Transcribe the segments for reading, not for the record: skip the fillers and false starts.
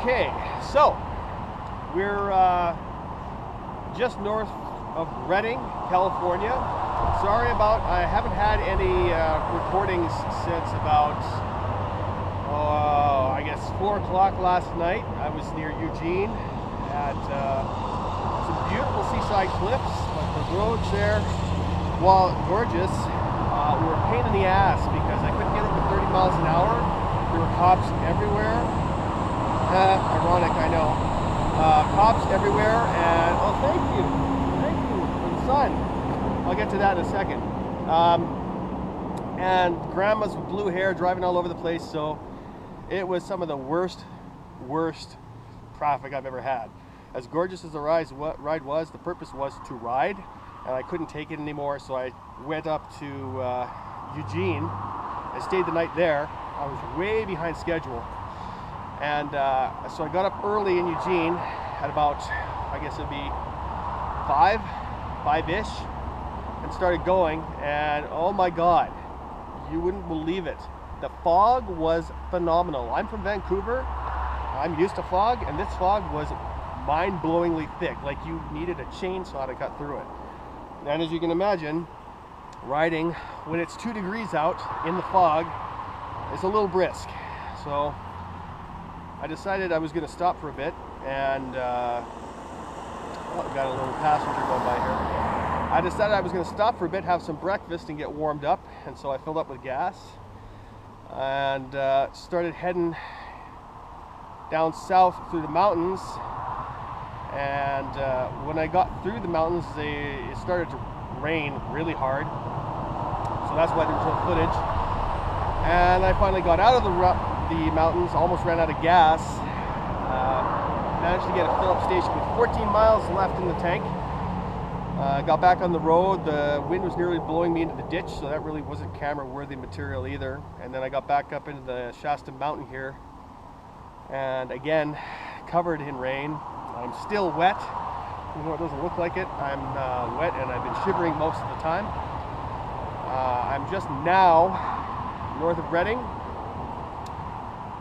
Okay, so we're just north of Redding, California. Sorry about, I haven't had any recordings since about, I guess 4 o'clock last night. I was near Eugene at some beautiful seaside cliffs, but the roads there, while gorgeous, were a pain in the ass because I couldn't get over 30 miles an hour. There were cops everywhere. Ironic, I know. Cops everywhere, and oh, thank you for the sun. I'll get to that in a second. And grandmas with blue hair driving all over the place, so it was some of the worst traffic I've ever had. As gorgeous as the ride was, the purpose was to ride, and I couldn't take it anymore, so I went up to Eugene. I stayed the night there. I was way behind schedule. And so I got up early in Eugene at about, I guess it'd be 5-ish, and started going, and oh my God, you wouldn't believe it. The fog was phenomenal. I'm from Vancouver. I'm used to fog, and this fog was mind-blowingly thick, like you needed a chainsaw to cut through it. And as you can imagine, riding when it's 2 degrees out in the fog is a little brisk. So I decided I was going to stop for a bit, and we've got a little passenger going by here. I decided I was going to stop for a bit, have some breakfast, and get warmed up, and so I filled up with gas and started heading down south through the mountains. And when I got through the mountains, it started to rain really hard, so that's why there was no footage. And I finally got out of the mountains, almost ran out of gas, managed to get a fill-up station with 14 miles left in the tank. Got back on the road. The wind was nearly blowing me into the ditch, so that really wasn't camera-worthy material either. And then I got back up into the Shasta Mountain here, and again, covered in rain. I'm still wet, even though it doesn't look like it. I'm wet, and I've been shivering most of the time. I'm just now north of Redding.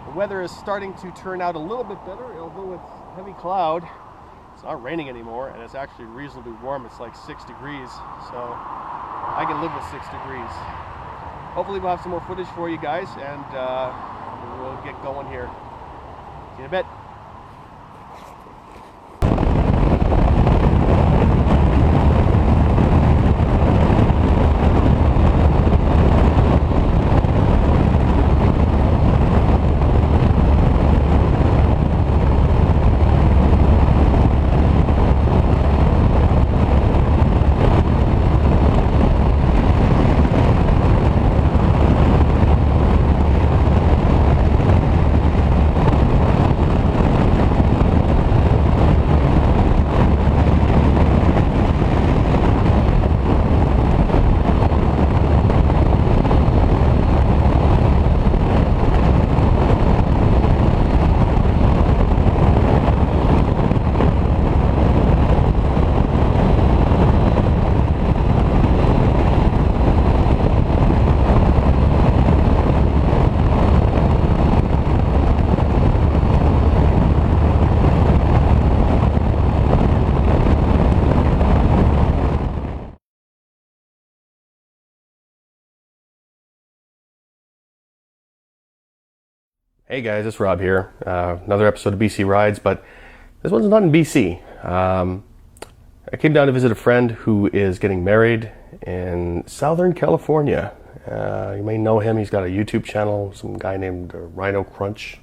The weather is starting to turn out a little bit better, although it's heavy cloud. It's not raining anymore, and it's actually reasonably warm. It's like 6 degrees, so I can live with 6 degrees. Hopefully we'll have some more footage for you guys, and we'll get going here. See you in a bit. Hey guys, it's Rob here. Another episode of BC Rides, but this one's not in BC. I came down to visit a friend who is getting married in Southern California. You may know him. He's got a YouTube channel, some guy named RhinoCRUNCH.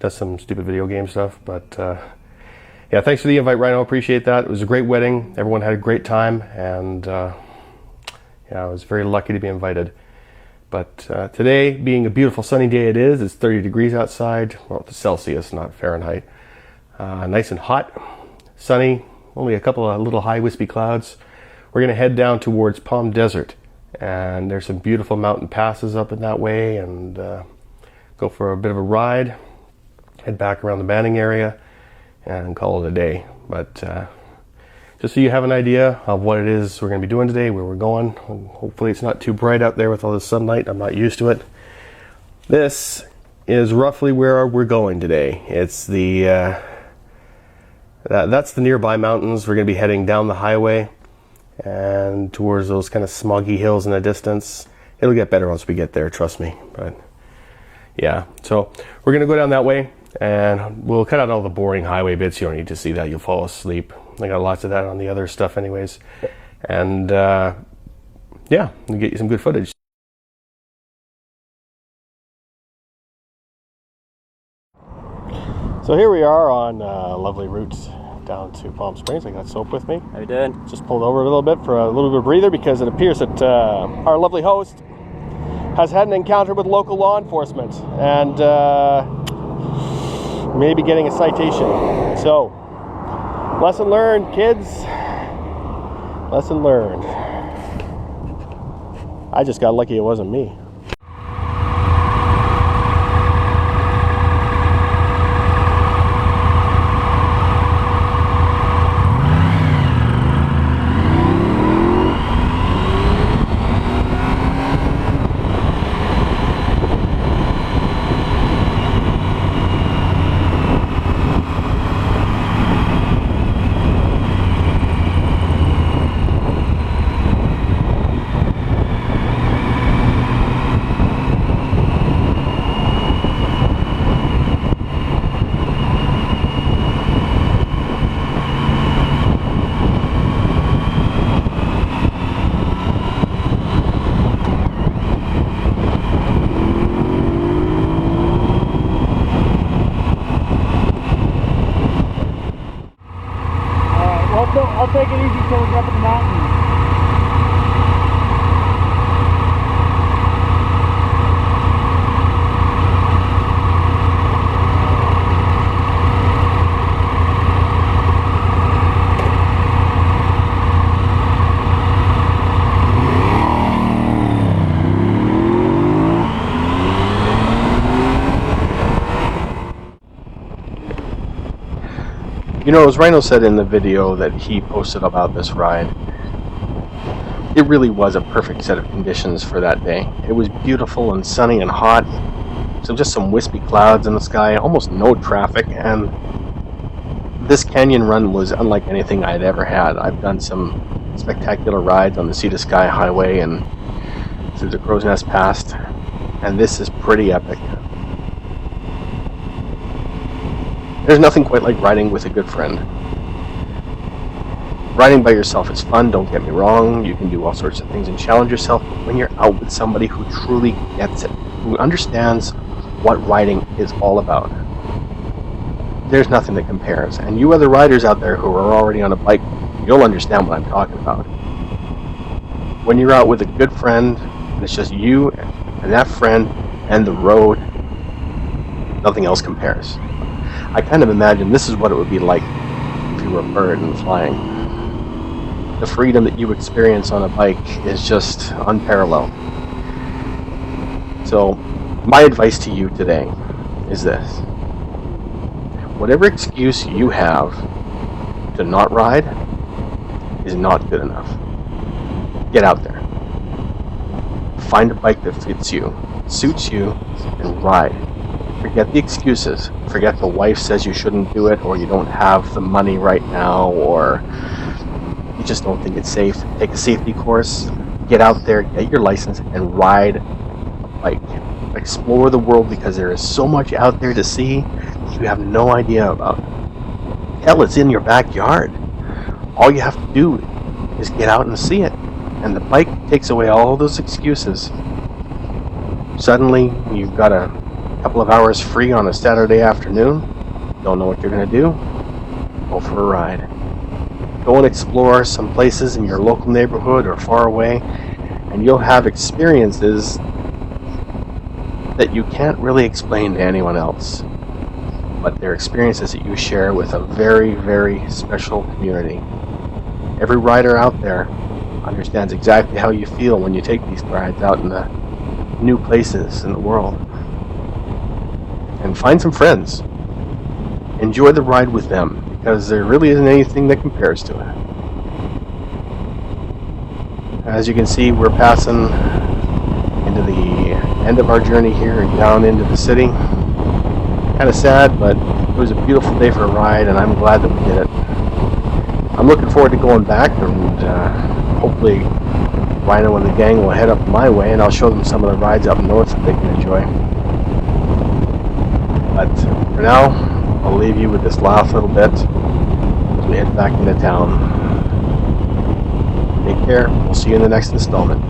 Does some stupid video game stuff. But yeah, thanks for the invite, Rhino. Appreciate that. It was a great wedding. Everyone had a great time, and yeah, I was very lucky to be invited. But today, being a beautiful sunny day it is, it's 30 degrees outside, well, it's Celsius, not Fahrenheit. Nice and hot, sunny, only a couple of little high wispy clouds. We're going to head down towards Palm Desert, and there's some beautiful mountain passes up in that way, and go for a bit of a ride, head back around the Banning area, and call it a day. But just so you have an idea of what it is we're going to be doing today, where we're going. Hopefully it's not too bright out there with all the sunlight. I'm not used to it. This is roughly where we're going today. It's the that's the nearby mountains. We're going to be heading down the highway and towards those kind of smoggy hills in the distance. It'll get better once we get there, trust me. But yeah, so we're going to go down that way, and we'll cut out all the boring highway bits. You don't need to see that. You'll fall asleep. I got lots of that on the other stuff anyways. And yeah, we'll get you some good footage. So here we are on lovely route down to Palm Springs. I got Soap with me. How you doing? Just pulled over a little bit for a little bit of breather because it appears that our lovely host has had an encounter with local law enforcement and may be getting a citation. So, lesson learned, kids. Lesson learned. I just got lucky it wasn't me. I'll take it easy till we get up in the mountains. You know, as Rhino said in the video that he posted about this ride, it really was a perfect set of conditions for that day. It was beautiful and sunny and hot, so just some wispy clouds in the sky, almost no traffic, and this canyon run was unlike anything I'd ever had. I've done some spectacular rides on the Sea to Sky Highway and through the Crow's Nest Pass, and this is pretty epic. There's nothing quite like riding with a good friend. Riding by yourself is fun, don't get me wrong. You can do all sorts of things and challenge yourself. But when you're out with somebody who truly gets it, who understands what riding is all about, there's nothing that compares. And you other riders out there who are already on a bike, you'll understand what I'm talking about. When you're out with a good friend, and it's just you and that friend and the road, nothing else compares. I kind of imagine this is what it would be like if you were a bird and flying. The freedom that you experience on a bike is just unparalleled. So, my advice to you today is this. Whatever excuse you have to not ride is not good enough. Get out there. Find a bike that fits you, suits you, and ride. Forget the excuses. Forget the wife says you shouldn't do it, or you don't have the money right now, or you just don't think it's safe. Take a safety course, get out there, get your license, and ride a bike. Explore the world, because there is so much out there to see that you have no idea about. Hell, it's in your backyard. All you have to do is get out and see it. And the bike takes away all those excuses. Suddenly, you've got a couple of hours free on a Saturday afternoon. Don't know what you're going to do? Go for a ride. Go and explore some places in your local neighborhood or far away, and you'll have experiences that you can't really explain to anyone else. But they're experiences that you share with a very, very special community. Every rider out there understands exactly how you feel when you take these rides out in the new places in the world. And find some friends. Enjoy the ride with them, because there really isn't anything that compares to it. As you can see, we're passing into the end of our journey here and down into the city. Kind of sad, but it was a beautiful day for a ride, and I'm glad that we did it. I'm looking forward to going back, and hopefully Rhino and the gang will head up my way, and I'll show them some of the rides up north that they can enjoy. But for now, I'll leave you with this last little bit as we head back into town. Take care. We'll see you in the next installment.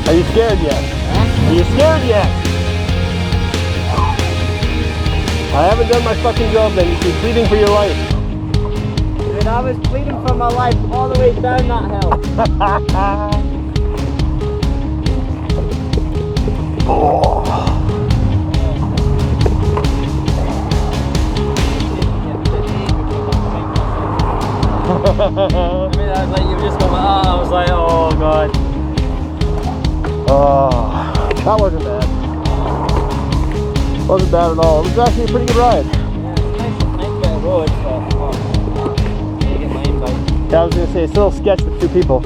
Are you scared yet? Huh? Are you scared yet? I haven't done my fucking job then. You keep pleading for your life. Dude, I was pleading for my life all the way down that hill. Oh. I mean, I was like, you were just going, I was like, oh god. Oh, that wasn't bad. Wasn't bad at all. It was actually a pretty good ride. Yeah, nice bit of road, but you get my invite. Yeah, I was gonna say it's a little sketch with two people.